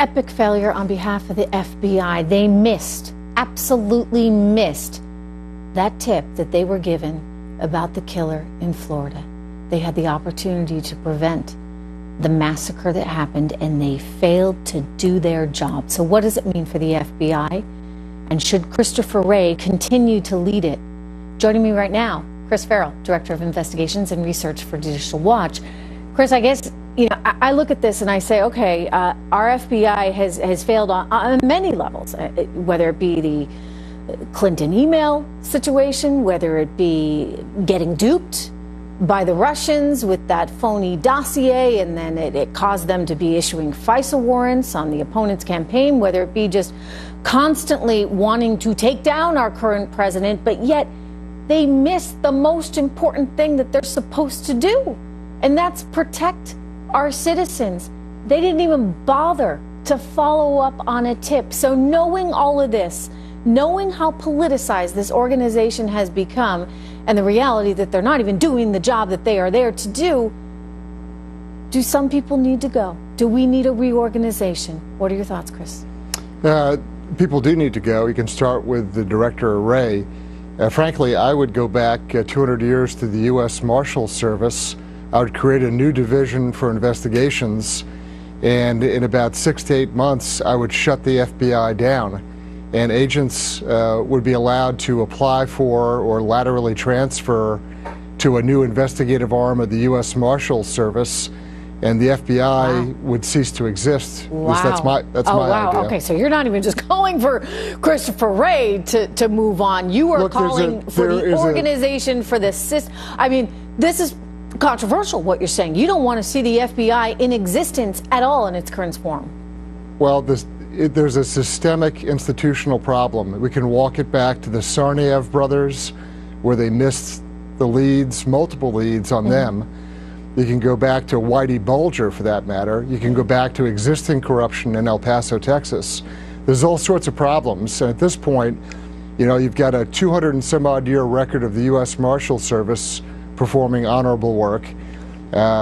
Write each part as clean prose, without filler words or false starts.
epic failure on behalf of the FBI. They missed, absolutely missed, that tip that they were given about the killer in Florida. They had the opportunity to prevent the massacre that happened, and they failed to do their job. So what does it mean for the FBI? And should Christopher Wray continue to lead it? Joining me right now, Chris Farrell, Director of Investigations and Research for Judicial Watch. Chris, I guess, I look at this and I say, okay, our FBI has failed on many levels, whether it be the Clinton email situation, whether it be getting duped by the Russians with that phony dossier, and then it caused them to be issuing FISA warrants on the opponent's campaign, whether it be just constantly wanting to take down our current president, but yet they missed the most important thing that they're supposed to do, and that's protect our citizens. They didn't even bother to follow up on a tip. So knowing all of this, knowing how politicized this organization has become, and the reality that they're not even doing the job that they are there to do some people need to go? Do we need a reorganization? What are your thoughts, Chris? People do need to go. You can start with the director, Wray. Frankly, I would go back 200 years to the U.S. Marshal Service. I would create a new division for investigations, and in about 6 to 8 months, I would shut the FBI down, and agents would be allowed to apply for or laterally transfer to a new investigative arm of the U.S. Marshal Service, and the FBI would cease to exist. Wow. That's my idea. Okay, so you're not even just calling for Christopher Wray to move on. You are calling for the organization, for the system. I mean, this is controversial, what you're saying. You don't want to see the FBI in existence at all in its current form. Well, there's a systemic institutional problem. We can walk it back to the Tsarnaev brothers, where they missed the leads, multiple leads on them. You can go back to Whitey Bulger, for that matter. You can go back to existing corruption in El Paso, Texas. There's all sorts of problems, and at this point, you've got a 200 and some odd year record of the U.S. Marshal Service performing honorable work.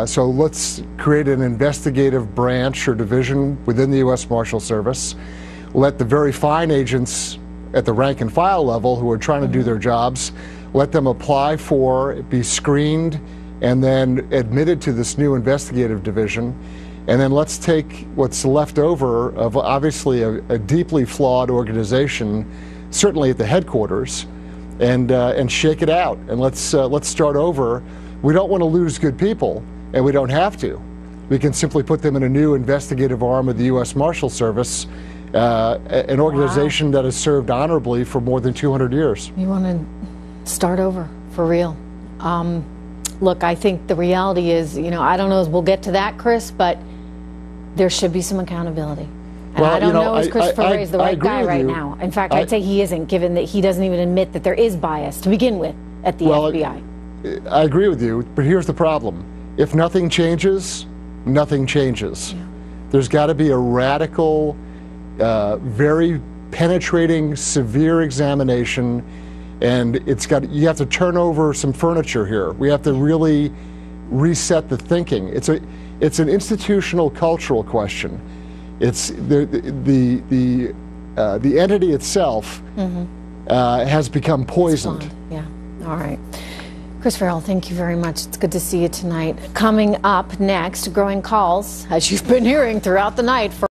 So let's create an investigative branch or division within the U.S. Marshal Service. Let the very fine agents at the rank and file level who are trying to do their jobs, let them apply for, be screened, and then admitted to this new investigative division. And then let's take what's left over of obviously a deeply flawed organization, certainly at the headquarters, and shake it out. And let's start over. We don't want to lose good people, and we don't have to. We can simply put them in a new investigative arm of the U.S. Marshal Service, an organization that has served honorably for more than 200 years. You want to start over, for real. Look, I think the reality is, I don't know if we'll get to that, Chris, but there should be some accountability. And I don't know if Christopher Wray is the right guy right now. In fact, I'd say he isn't, given that he doesn't even admit that there is bias to begin with at the FBI. I agree with you, but here's the problem. If nothing changes, nothing changes. Yeah. There's got to be a radical, very penetrating, severe examination, and you have to turn over some furniture here. We have to really reset the thinking. It's an institutional, cultural question. It's the entity itself has become poisoned. Yeah. All right. Chris Farrell, thank you very much. It's good to see you tonight. Coming up next, growing calls, as you've been hearing throughout the night, for